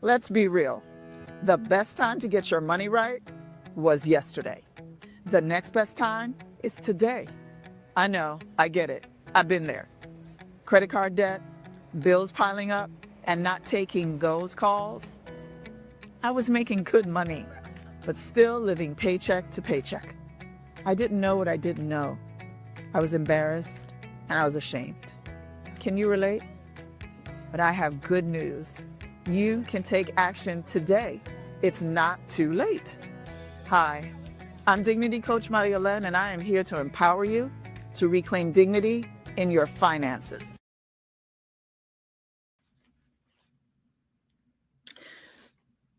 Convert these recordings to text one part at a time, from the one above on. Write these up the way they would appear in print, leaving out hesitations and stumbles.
Let's be real. The best time to get your money right was yesterday. The next best time is today. I know, I get it. I've been there. Credit card debt, bills piling up, and not taking those calls. I was making good money, but still living paycheck to paycheck. I didn't know what I didn't know. I was embarrassed and I was ashamed. Can you relate? But I have good news. You can take action today. It's not too late. Hi, I'm Dignity Coach Mariolene, and I am here to empower you to reclaim dignity in your finances.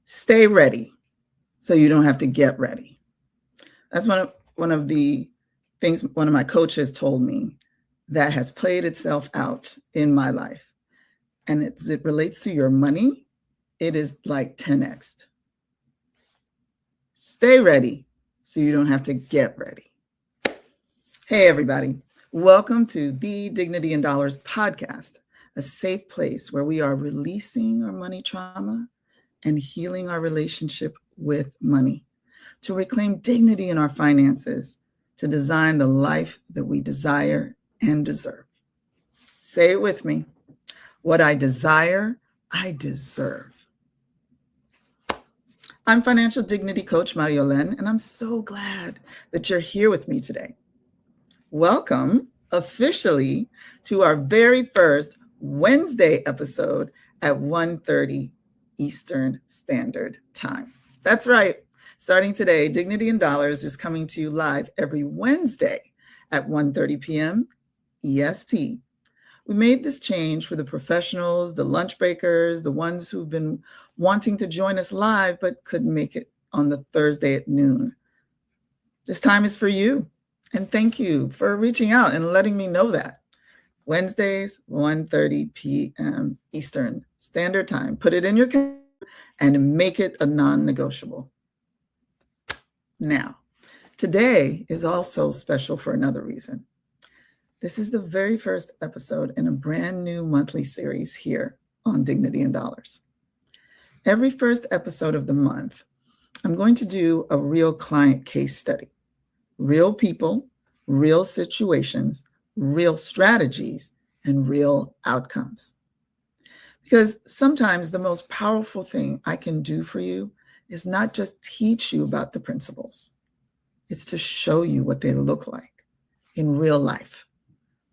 Stay ready so you don't have to get ready. That's one of the things one of my coaches told me that has played itself out in my life. And as it relates to your money, it is like 10x. Stay ready so you don't have to get ready. Hey, everybody. Welcome to the Dignity in Dollars podcast, a safe place where we are releasing our money trauma and healing our relationship with money to reclaim dignity in our finances, to design the life that we desire and deserve. Say it with me. What I desire, I deserve. I'm financial dignity coach Mariolene, and I'm so glad that you're here with me today. Welcome officially to our very first Wednesday episode at 1:30 Eastern Standard Time. That's right. Starting today, Dignity in Dollars is coming to you live every Wednesday at 1:30 p.m. EST. We made this change for the professionals, the lunch breakers, the ones who've been wanting to join us live but couldn't make it on the Thursday at noon. This time is for you. And thank you for reaching out and letting me know that. Wednesdays, 1:30 p.m. Eastern Standard Time. Put it in your calendar and make it a non-negotiable. Now, today is also special for another reason. This is the very first episode in a brand new monthly series here on Dignity in Dollars. Every first episode of the month, I'm going to do a real client case study. Real people, real situations, real strategies, and real outcomes. Because sometimes the most powerful thing I can do for you is not just teach you about the principles. It's to show you what they look like in real life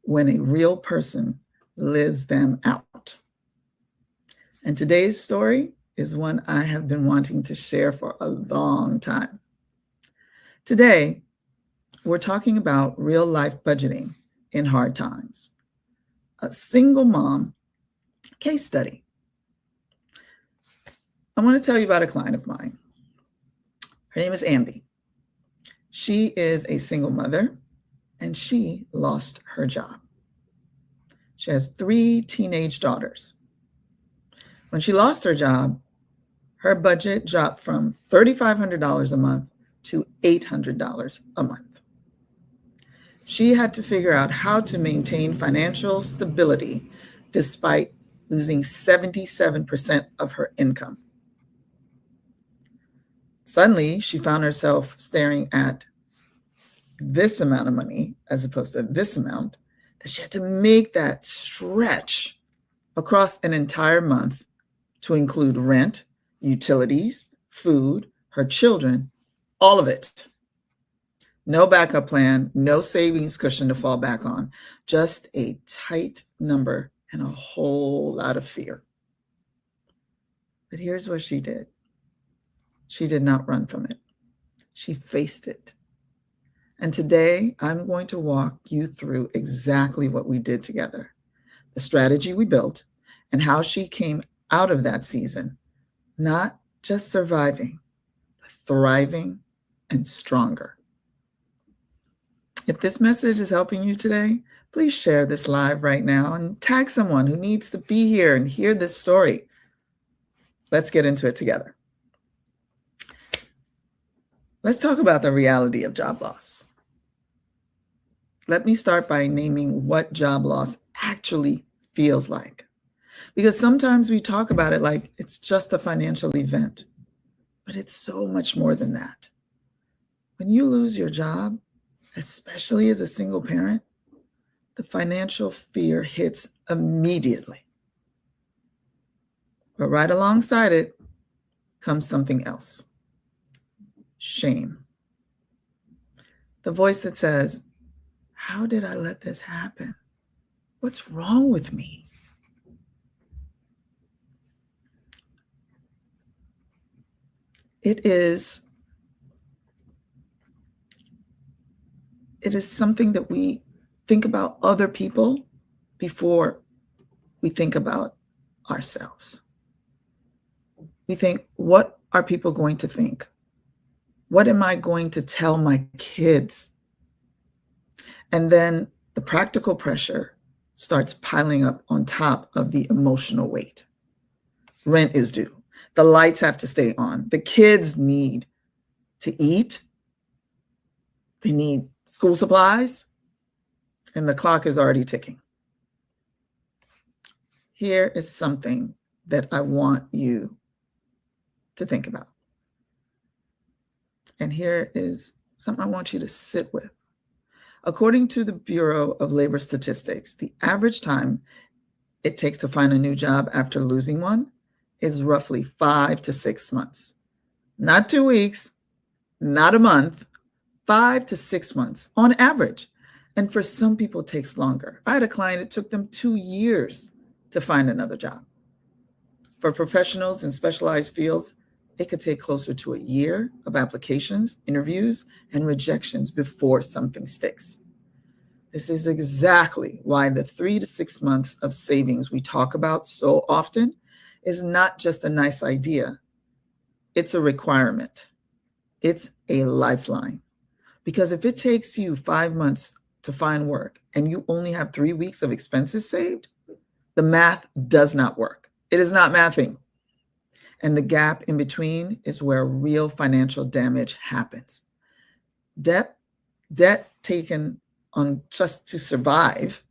when a real person lives them out. And today's story is one I have been wanting to share for a long time. Today, we're talking about real life budgeting in hard times. A single mom case study. I want to tell you about a client of mine. Her name is Ambi. She is a single mother and she lost her job. She has 3 teenage daughters. When she lost her job, her budget dropped from $3,500 a month to $800 a month. She had to figure out how to maintain financial stability despite losing 77% of her income. Suddenly, she found herself staring at this amount of money as opposed to this amount, that she had to make that stretch across an entire month to include rent, utilities, food, her children, all of it. No backup plan, no savings cushion to fall back on, just a tight number and a whole lot of fear. But here's what she did. She did not run from it. She faced it. And today, I'm going to walk you through exactly what we did together, the strategy we built, and how she came out of that season, not just surviving, but thriving and stronger. If this message is helping you today, please share this live right now and tag someone who needs to be here and hear this story. Let's get into it together. Let's talk about the reality of job loss. Let me start by naming what job loss actually feels like. Because sometimes we talk about it like it's just a financial event, but it's so much more than that. When you lose your job, especially as a single parent, the financial fear hits immediately. But right alongside it comes something else: shame. The voice that says, how did I let this happen? What's wrong with me? It is something that we think about other people before we think about ourselves. We think, what are people going to think? What am I going to tell my kids? And then the practical pressure starts piling up on top of the emotional weight. Rent is due. The lights have to stay on. The kids need to eat. They need school supplies. And the clock is already ticking. Here is something that I want you to think about. And here is something I want you to sit with. According to the Bureau of Labor Statistics, the average time it takes to find a new job after losing one is roughly 5 to 6 months. Not 2 weeks, not a month, 5 to 6 months on average. And for some people, it takes longer. I had a client, it took them 2 years to find another job. For professionals in specialized fields, it could take closer to a year of applications, interviews, and rejections before something sticks. This is exactly why the 3 to 6 months of savings we talk about so often is not just a nice idea. It's a requirement. It's a lifeline. Because if it takes you 5 months to find work and you only have 3 weeks of expenses saved, the math does not work. It is not mathing. And the gap in between is where real financial damage happens. Debt taken on just to survive,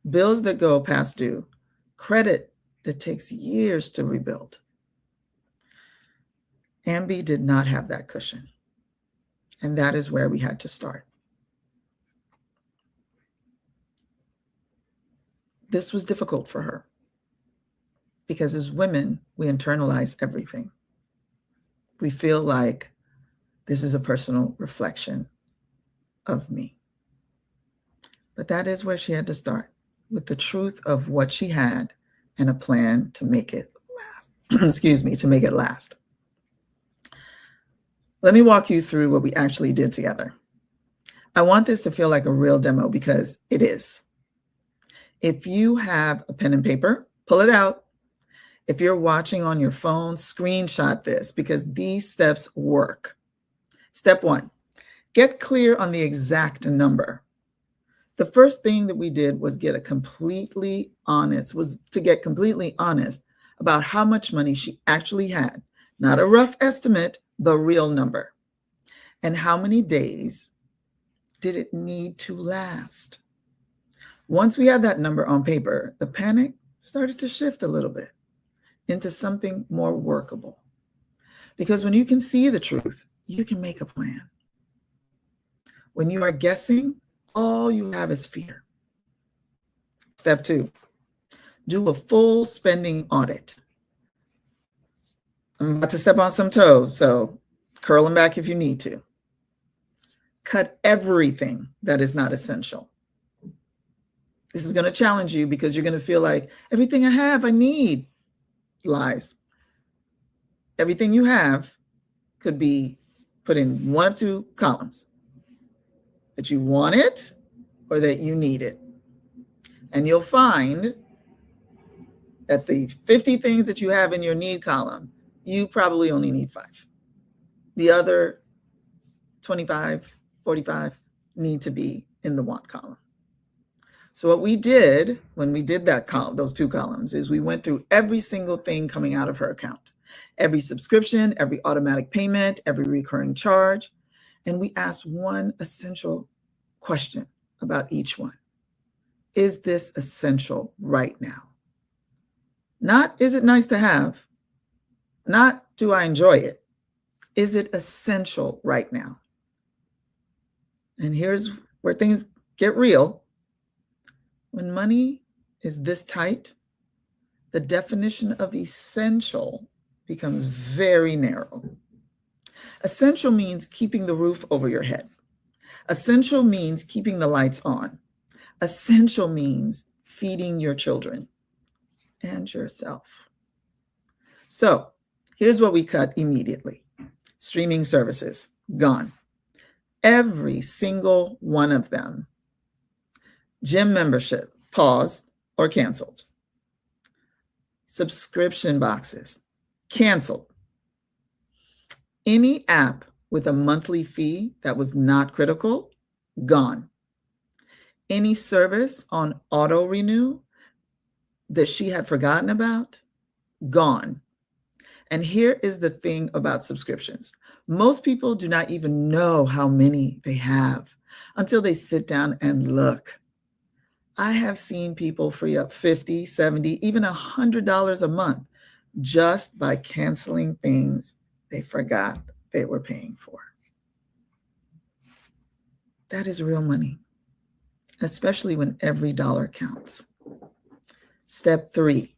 bills that go past due, credit that takes years to rebuild. Ambi did not have that cushion. And that is where we had to start. This was difficult for her because as women, we internalize everything. We feel like this is a personal reflection of me. But that is where she had to start, with the truth of what she had and a plan to make it last. Excuse me, to make it last. Let me walk you through what we actually did together. I want this to feel like a real demo because it is. If you have a pen and paper, pull it out. If you're watching on your phone, screenshot this because these steps work. Step 1, get clear on the exact number. The first thing that we did was get completely honest about how much money she actually had, not a rough estimate, the real number. And how many days did it need to last? Once we had that number on paper, the panic started to shift a little bit into something more workable. Because when you can see the truth, you can make a plan. When you are guessing, all you have is fear. Step 2, do a full spending audit. I'm about to step on some toes, so curl them back if you need to. Cut everything that is not essential. This is going to challenge you because you're going to feel like everything I have, I need. Lies. Everything you have could be put in one of 2 columns: that you want it or that you need it. And you'll find that the 50 things that you have in your need column, you probably only need 5. The other 25, 45 need to be in the want column. So what we did when we did that those 2 columns is we went through every single thing coming out of her account, every subscription, every automatic payment, every recurring charge. And we asked one essential question about each one. Is this essential right now? Not, is it nice to have? Not, do I enjoy it? Is it essential right now? And here's where things get real. When money is this tight, the definition of essential becomes very narrow. Essential means keeping the roof over your head. Essential means keeping the lights on. Essential means feeding your children and yourself. So here's what we cut immediately. Streaming services, gone. Every single one of them. Gym membership, paused or canceled. Subscription boxes, canceled. Any app with a monthly fee that was not critical, gone. Any service on auto renew that she had forgotten about, gone. And here is the thing about subscriptions. Most people do not even know how many they have until they sit down and look. I have seen people free up $50, $70, even $100 a month just by canceling things they forgot they were paying for. That is real money, especially when every dollar counts. Step 3,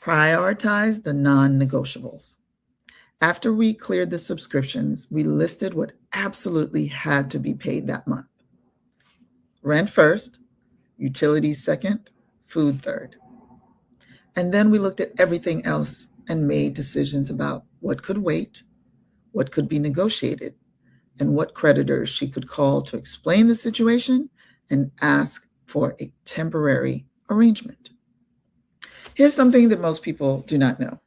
prioritize the non-negotiables. After we cleared the subscriptions, we listed what absolutely had to be paid that month. Rent first, utilities second, food third. And then we looked at everything else and made decisions about what could wait, what could be negotiated, and what creditors she could call to explain the situation and ask for a temporary arrangement. Here's something that most people do not know.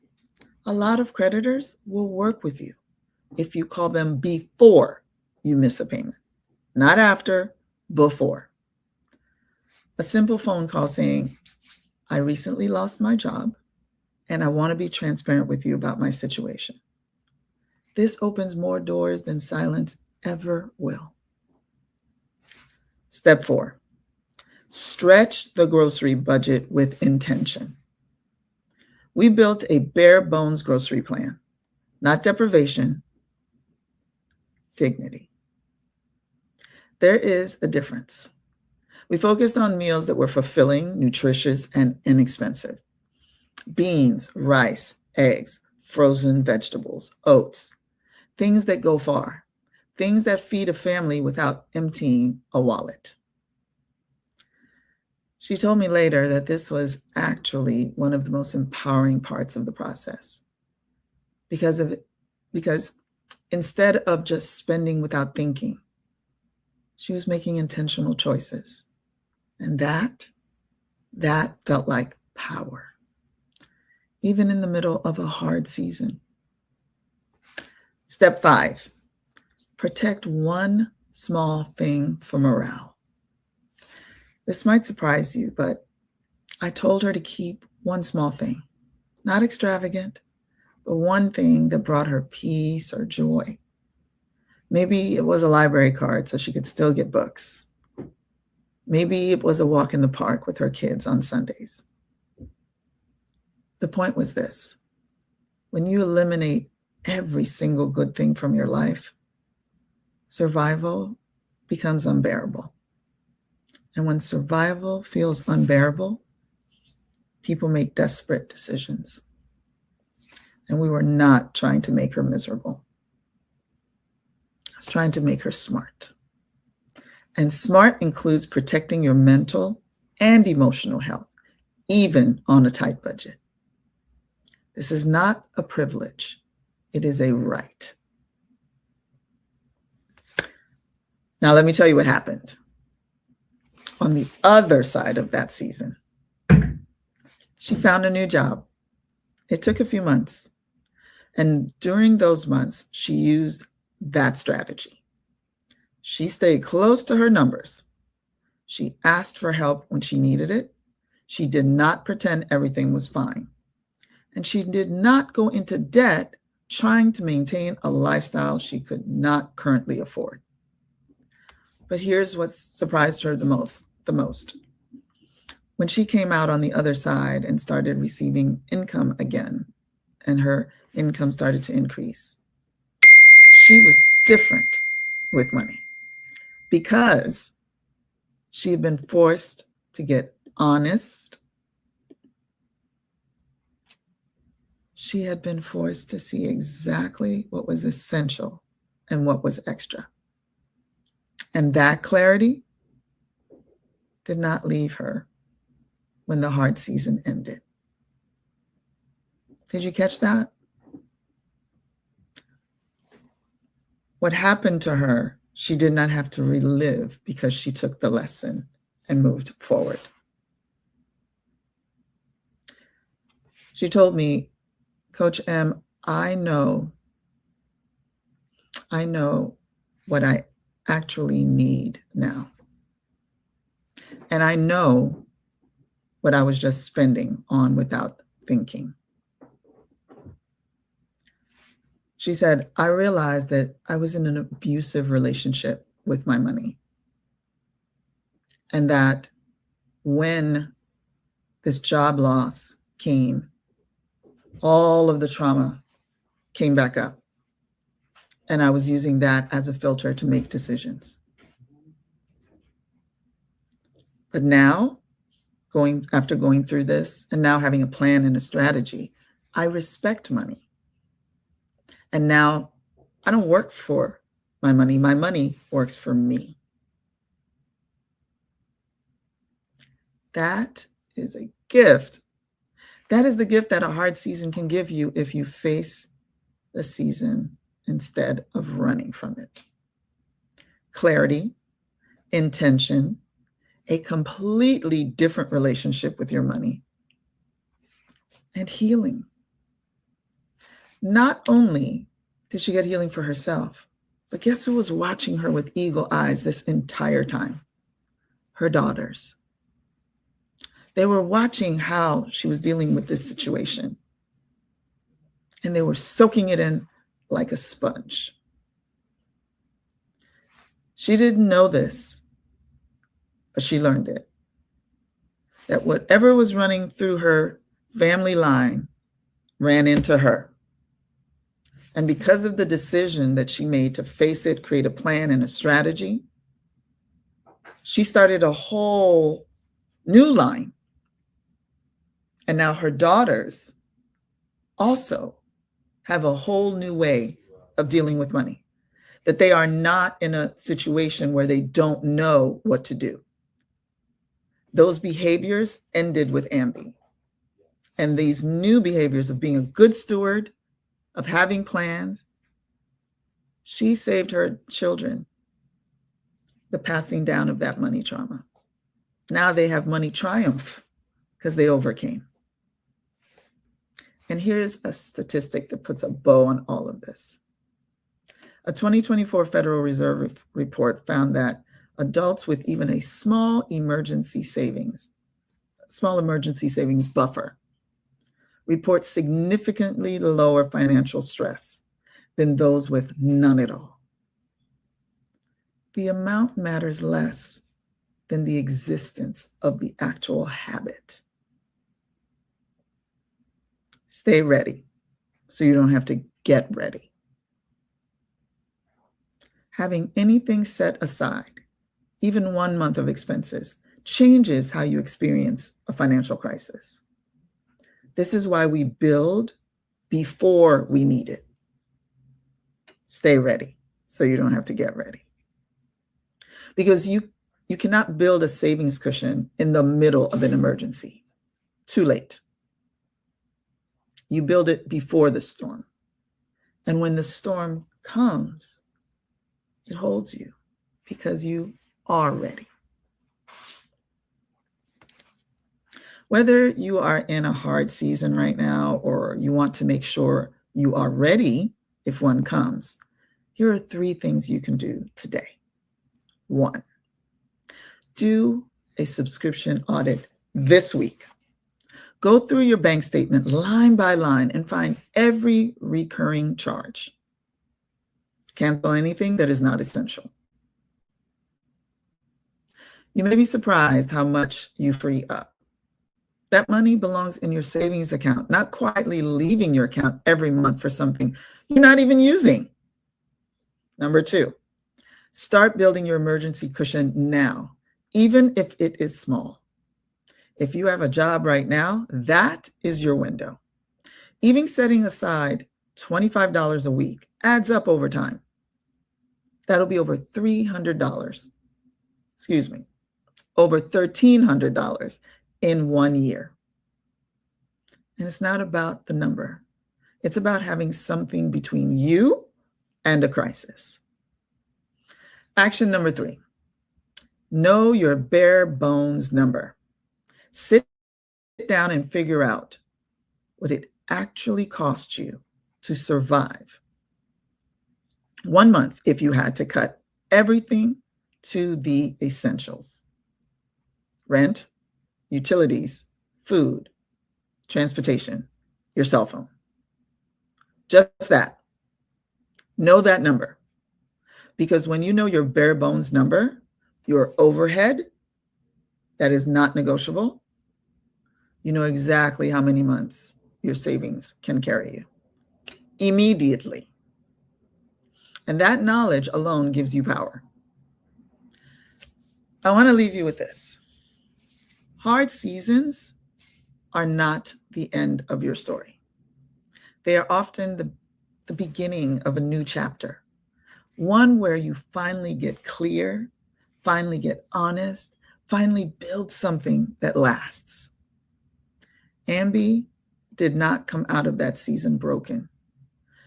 A lot of creditors will work with you if you call them before you miss a payment, not after, before. A simple phone call saying, I recently lost my job and I want to be transparent with you about my situation. This opens more doors than silence ever will. Step 4, stretch the grocery budget with intention. We built a bare bones grocery plan, not deprivation, dignity. There is a difference. We focused on meals that were fulfilling, nutritious, and inexpensive. Beans, rice, eggs, frozen vegetables, oats, things that go far, things that feed a family without emptying a wallet. She told me later that this was actually one of the most empowering parts of the process because instead of just spending without thinking, she was making intentional choices. And that felt like power, even in the middle of a hard season. Step 5, protect one small thing for morale. This might surprise you, but I told her to keep one small thing, not extravagant, but one thing that brought her peace or joy. Maybe it was a library card so she could still get books. Maybe it was a walk in the park with her kids on Sundays. The point was this: when you eliminate every single good thing from your life, survival becomes unbearable. And when survival feels unbearable, people make desperate decisions. And we were not trying to make her miserable. I was trying to make her smart. And smart includes protecting your mental and emotional health, even on a tight budget. This is not a privilege. It is a right. Now, let me tell you what happened. On the other side of that season, she found a new job. It took a few months. And during those months, she used that strategy. She stayed close to her numbers. She asked for help when she needed it. She did not pretend everything was fine. And she did not go into debt trying to maintain a lifestyle she could not currently afford. But here's what surprised her the most. When she came out on the other side and started receiving income again, and her income started to increase, she was different with money because she had been forced to get honest. She had been forced to see exactly what was essential and what was extra. And that clarity did not leave her when the hard season ended. Did you catch that? What happened to her, she did not have to relive because she took the lesson and moved forward. She told me, Coach M, I know what I actually need now. And I know what I was just spending on without thinking. She said, I realized that I was in an abusive relationship with my money. And that when this job loss came, all of the trauma came back up. And I was using that as a filter to make decisions. But now, after going through this and now having a plan and a strategy, I respect money. And now I don't work for my money. My money works for me. That is a gift. That is the gift that a hard season can give you if you face the season instead of running from it. Clarity, intention, a completely different relationship with your money, and healing. Not only did she get healing for herself, but guess who was watching her with eagle eyes this entire time? Her daughters. They were watching how she was dealing with this situation, and they were soaking it in like a sponge. She didn't know this, but she learned it. That whatever was running through her family line ran into her. And because of the decision that she made to face it, create a plan and a strategy, she started a whole new line. And now her daughters also have a whole new way of dealing with money, that they are not in a situation where they don't know what to do. Those behaviors ended with Ambi. And these new behaviors of being a good steward, of having plans, she saved her children the passing down of that money trauma. Now they have money triumph because they overcame. And here's a statistic that puts a bow on all of this. A 2024 Federal Reserve report found that adults with even a small emergency savings buffer report significantly lower financial stress than those with none at all. The amount matters less than the existence of the actual habit. Stay ready so you don't have to get ready. Having anything set aside, even 1 month of expenses, changes how you experience a financial crisis. This is why we build before we need it. Stay ready so you don't have to get ready. Because you cannot build a savings cushion in the middle of an emergency. Too late. You build it before the storm. And when the storm comes, it holds you because you are ready. Whether you are in a hard season right now or you want to make sure you are ready if one comes, here are 3 things you can do today. 1, do a subscription audit this week. Go through your bank statement line by line and find every recurring charge. Cancel anything that is not essential. You may be surprised how much you free up That money belongs in your savings account, not quietly leaving your account every month for something you're not even using. Number 2, start building your emergency cushion now, even if it is small. If you have a job right now, that is your window. Even setting aside $25 a week adds up over time. That'll be over $300. Excuse me, over $1,300 in 1 year. And it's not about the number. It's about having something between you and a crisis. Action number 3, know your bare bones number. Sit down and figure out what it actually costs you to survive 1 month if you had to cut everything to the essentials: rent, utilities, food, transportation, your cell phone. Just that. Know that number. Because when you know your bare bones number, your overhead, that is not negotiable, you know exactly how many months your savings can carry you immediately. And that knowledge alone gives you power. I want to leave you with this. Hard seasons are not the end of your story. They are often the beginning of a new chapter, one where you finally get clear, finally get honest, finally build something that lasts. Ambi did not come out of that season broken.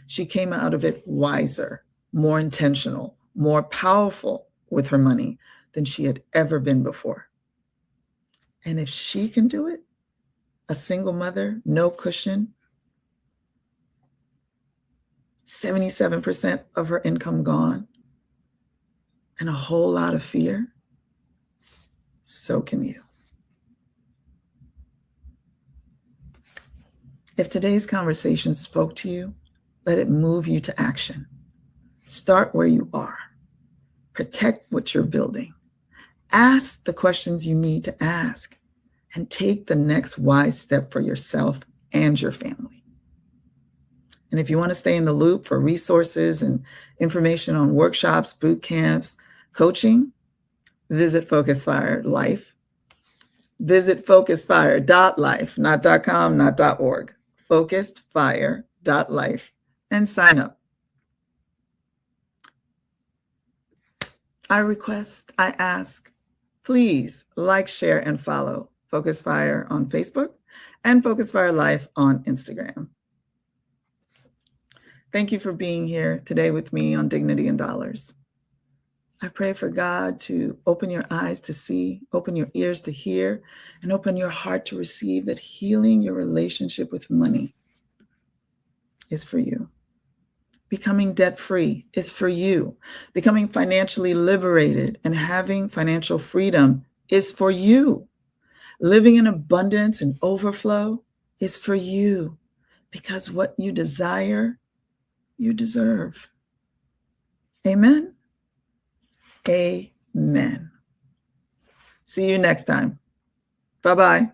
She came out of it wiser, more intentional, more powerful with her money than she had ever been before. And if she can do it, a single mother, no cushion, 77% of her income gone, and a whole lot of fear, so can you. If today's conversation spoke to you, let it move you to action. Start where you are. Protect what you're building. Ask the questions you need to ask, and take the next wise step for yourself and your family. And if you want to stay in the loop for resources and information on workshops, boot camps, coaching, visit Focus Fire Life. Visit focusfire.life, not .com, not .org. Focusedfire.life and sign up. I request, I ask, please like, share, and follow Focus Fire on Facebook and Focus Fire Life on Instagram. Thank you for being here today with me on Dignity and Dollars. I pray for God to open your eyes to see, open your ears to hear, and open your heart to receive that healing your relationship with money is for you. Becoming debt-free is for you. Becoming financially liberated and having financial freedom is for you. Living in abundance and overflow is for you, because what you desire, you deserve. Amen. Amen. See you next time. Bye-bye.